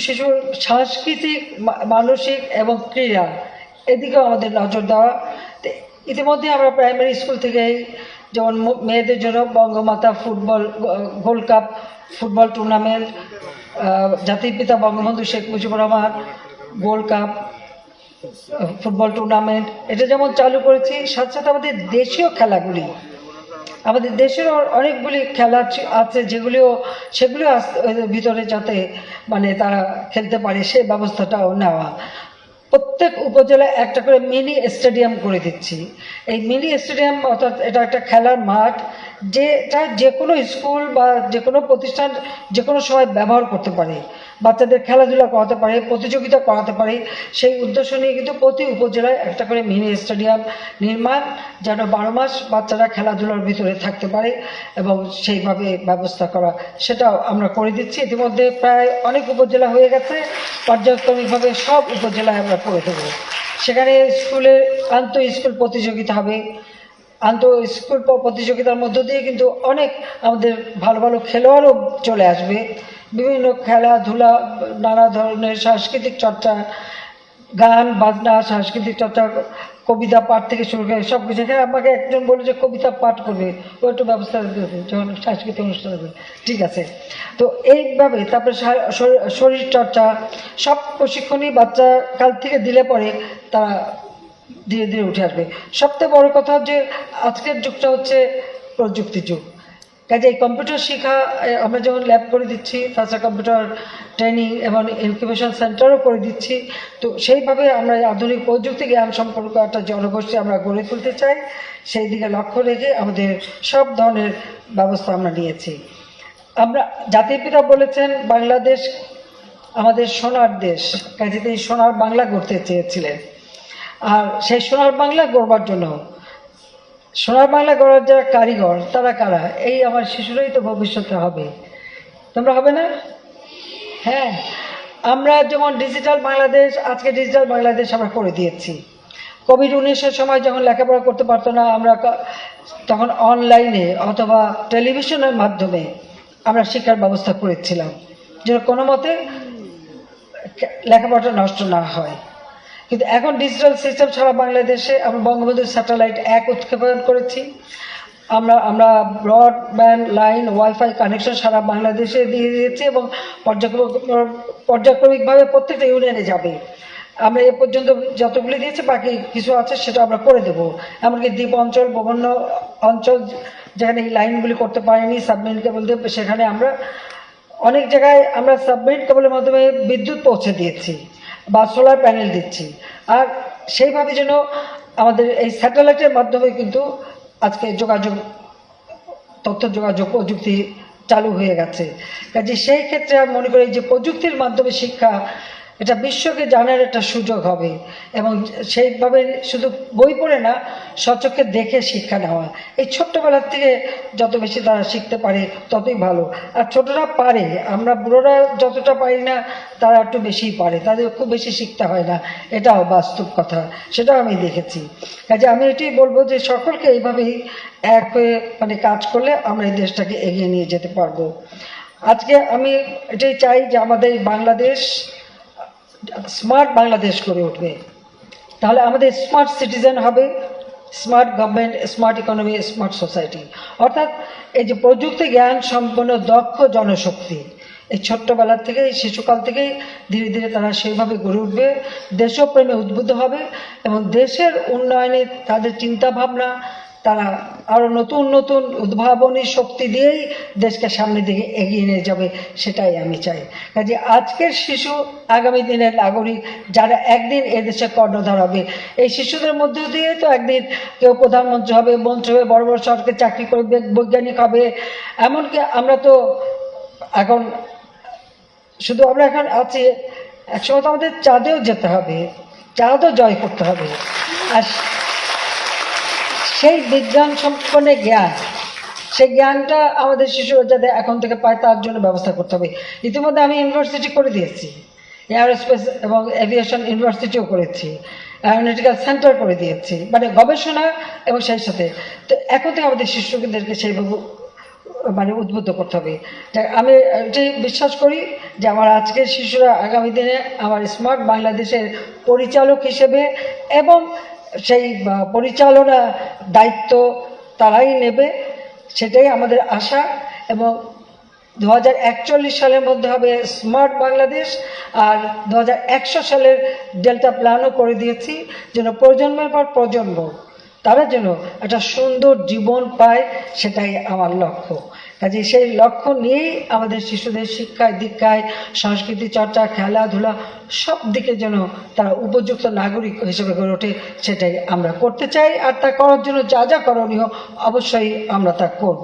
শিশুর সাংস্কৃতিক, মানসিক এবং ক্রীড়া এদিকেও আমাদের নজর দেওয়া। ইতিমধ্যে আমরা প্রাইমারি স্কুল থেকেই যেমন মেয়েদের জন্য Bangamata football gold cup football tournament, জাতির পিতা Bangabandhu Sheikh Mujibur Rahman gold cup football tournament এটা যেমন চালু করেছি, সাথে সাথে আমাদের দেশীয় খেলাগুলি, আমাদের দেশের অনেকগুলি খেলা আছে সেগুলিও ভিতরে যাতে মানে তারা খেলতে পারে সে ব্যবস্থাটাও নেওয়া। প্রত্যেক উপজেলায় একটা করে মিনি স্টেডিয়াম করে দিচ্ছি। এই মিনি স্টেডিয়াম অর্থাৎ এটা একটা খেলার মাঠ, যেটা যে কোনো স্কুল বা যে কোনো প্রতিষ্ঠান যে কোনো সময় ব্যবহার করতে পারে, বাচ্চাদের খেলাধুলা করাতে পারে, প্রতিযোগিতা করাতে পারে। সেই উদ্দেশ্য নিয়ে কিন্তু প্রতি উপজেলায় একটা করে মিনি স্টেডিয়াম নির্মাণ, যেন 12 মাস বাচ্চারা খেলাধুলার ভিতরে থাকতে পারে এবং সেইভাবে ব্যবস্থা করা, সেটাও আমরা করে দিচ্ছি। ইতিমধ্যে প্রায় অনেক উপজেলা হয়ে গেছে, পর্যায়ক্রমিকভাবে সব উপজেলায় আমরা করে দেবো। সেখানে স্কুলের আন্তঃ স্কুল প্রতিযোগিতা হবে। আন্তঃ স্কুল প্রতিযোগিতার মধ্য দিয়ে কিন্তু অনেক আমাদের ভালো ভালো খেলোয়াড়ও চলে আসবে। বিভিন্ন খেলাধুলা, নানা ধরনের সাংস্কৃতিক চর্চা, গান বাজনা, সাংস্কৃতিক চর্চা, কবিতা পাঠ থেকে শুরু করে সব কিছু। এখানে আমাকে একজন বলল যে কবিতা পাঠ করবে, ও একটু ব্যবস্থা দিতে যখন সাংস্কৃতিক অনুষ্ঠান হবে। ঠিক আছে, তো এইভাবে তারপরে শরীর চর্চা সব প্রশিক্ষণই বাচ্চা কাল থেকে দিলে পরে তারা ধীরে ধীরে উঠে আসবে। সবথেকে বড় কথা যে আজকের যুগটা হচ্ছে প্রযুক্তির যুগ, কাজে এই কম্পিউটার শেখা আমরা যেমন ল্যাব করে দিচ্ছি, তাছাড়া কম্পিউটার ট্রেনিং এবং ইনকিউবেশন সেন্টারও করে দিচ্ছি। তো সেইভাবে আমরা আধুনিক প্রযুক্তি জ্ঞান সম্পর্ক একটা জনগোষ্ঠী আমরা গড়ে তুলতে চাই, সেই দিকে লক্ষ্য রেখে আমাদের সব ধরনের ব্যবস্থা আমরা নিয়েছি। আমরা জাতির পিতা বলেছেন বাংলাদেশ আমাদের সোনার দেশ, কাজে তিনি সোনার বাংলা গড়তে চেয়েছিলেন। আর সেই সোনার বাংলা গড়বার জন্য সোনার বাংলা গড়ার যারা কারিগর তারা কারা? এই আমার শিশুরাই তো ভবিষ্যতে হবে, তোমরা হবে না? হ্যাঁ, আমরা যেমন ডিজিটাল বাংলাদেশ, আজকে ডিজিটাল বাংলাদেশ আমরা করে দিয়েছি। কোভিড-19 সময় যখন লেখাপড়া করতে পারতো না, আমরা তখন অনলাইনে অথবা টেলিভিশনের মাধ্যমে আমরা শিক্ষার ব্যবস্থা করেছিলাম, যেন কোনো মতে লেখাপড়াটা নষ্ট না হয়। কিন্তু এখন ডিজিটাল সিস্টেম সারা বাংলাদেশে আমরা বঙ্গবন্ধু স্যাটেলাইট 1 উৎক্ষেপণ করেছি। আমরা ব্রডব্যান্ড লাইন ওয়াইফাই কানেকশন সারা বাংলাদেশে দিয়ে দিয়েছি এবং পর্যায়ক্রমিকভাবে প্রত্যেকটা ইউনিয়নে যাবে। আমরা এ পর্যন্ত যতগুলি দিয়েছি, বাকি কিছু আছে সেটা আমরা করে দেব। এমনকি দ্বীপ অঞ্চল, বিভিন্ন অঞ্চল যেখানে এই লাইনগুলি করতে পারেনি সাবমেরিন কেবল দিয়ে, সেখানে আমরা অনেক জায়গায় আমরা সাবমেরিন কেবলের মাধ্যমে বিদ্যুৎ পৌঁছে দিয়েছি বা সোলার প্যানেল দিচ্ছি। আর সেইভাবে যেন আমাদের এই স্যাটেলাইটের মাধ্যমে কিন্তু আজকে তথ্য যোগাযোগ প্রযুক্তি চালু হয়ে গেছে। কাজে সেই ক্ষেত্রে আমি মনে করি যে প্রযুক্তির মাধ্যমে শিক্ষা এটা বিশ্বকে জানার একটা সুযোগ হবে এবং সেইভাবে শুধু বই পড়ে না, স্বচক্ষে দেখে শিক্ষা নেওয়া। এই ছোট্টবেলার থেকে যত বেশি তারা শিখতে পারে ততই ভালো। আর ছোটরা পারে, আমরা বুড়োরা যতটা পারি না তারা একটু বেশিই পারে, তাদের খুব বেশি শিখতে হয় না, এটাও বাস্তব কথা, সেটাও আমি দেখেছি। কাজে আমি এটাই বলবো যে সকলকে এইভাবেই এক হয়ে মানে কাজ করলে আমরা এই দেশটাকে এগিয়ে নিয়ে যেতে পারবো। আজকে আমি এটাই চাই যে আমাদের বাংলাদেশ স্মার্ট বাংলাদেশ করে উঠবে, তাহলে আমাদের স্মার্ট সিটিজেন হবে, smart government, smart economy, smart society. অর্থাৎ এই যে প্রযুক্তি জ্ঞান সম্পন্ন দক্ষ জনশক্তি এই ছোট্টবেলার থেকেই, শিশুকাল থেকেই ধীরে ধীরে তারা সেইভাবে গড়ে উঠবে, দেশপ্রেমে উদ্বুদ্ধ হবে এবং দেশের উন্নয়নে তাদের চিন্তাভাবনা তারা আরও নতুন নতুন উদ্ভাবনী শক্তি দিয়েই দেশকে সামনের দিকে এগিয়ে নিয়ে যাবে, সেটাই আমি চাই। কাজে আজকের শিশু আগামী দিনের নাগরিক, যারা একদিন এদেশে কর্ণধার হবে। এই শিশুদের মধ্যে দিয়ে তো একদিন কেউ প্রধানমন্ত্রী হবে, মন্ত্রী হবে, বড় বড় সরকারি চাকরি করবে, বৈজ্ঞানিক হবে। এমনকি আমরা তো এখন শুধু আমরা এখন আছি, একসময় তো আমাদের চাঁদেও যেতে হবে, চাঁদও জয় করতে হবে। আর সেই বিজ্ঞান সম্পন্ন জ্ঞান, সেই জ্ঞানটা আমাদের শিশুরা যাতে এখন থেকে পায় তার জন্য ব্যবস্থা করতে হবে। ইতিমধ্যে আমি ইউনিভার্সিটি করে দিয়েছি, এয়ারোস্পেস এবং এভিয়েশন ইউনিভার্সিটিও করেছি, অ্যারোনটিক্যাল সেন্টার করে দিয়েছি, মানে গবেষণা এবং সেই সাথে। তো এখন থেকে আমাদের শিশুদেরকে সেইভাবে মানে উদ্বুদ্ধ করতে হবে। তাই আমি এটাই বিশ্বাস করি যে আমার আজকের শিশুরা আগামী দিনে আমার স্মার্ট বাংলাদেশের পরিচালক হিসেবে এবং সেই পরিচালনা দায়িত্ব তারাই নেবে, সেটাই আমাদের আশা। এবং 2041 সালের মধ্যে হবে স্মার্ট বাংলাদেশ, আর 2100 সালের ডেল্টা প্ল্যানও করে দিয়েছি, যেন প্রজন্মের পর প্রজন্ম তারা যেন একটা সুন্দর জীবন পায়, সেটাই আমার লক্ষ্য। কাজে সেই লক্ষ্য নিয়েই আমাদের শিশুদের শিক্ষায় দীক্ষায় সংস্কৃতি চর্চা খেলাধুলা সব দিকে যেন তারা উপযুক্ত নাগরিক হিসেবে গড়ে ওঠে, সেটাই আমরা করতে চাই। আর তা করার জন্য যা যা করণীয় অবশ্যই আমরা তা করব।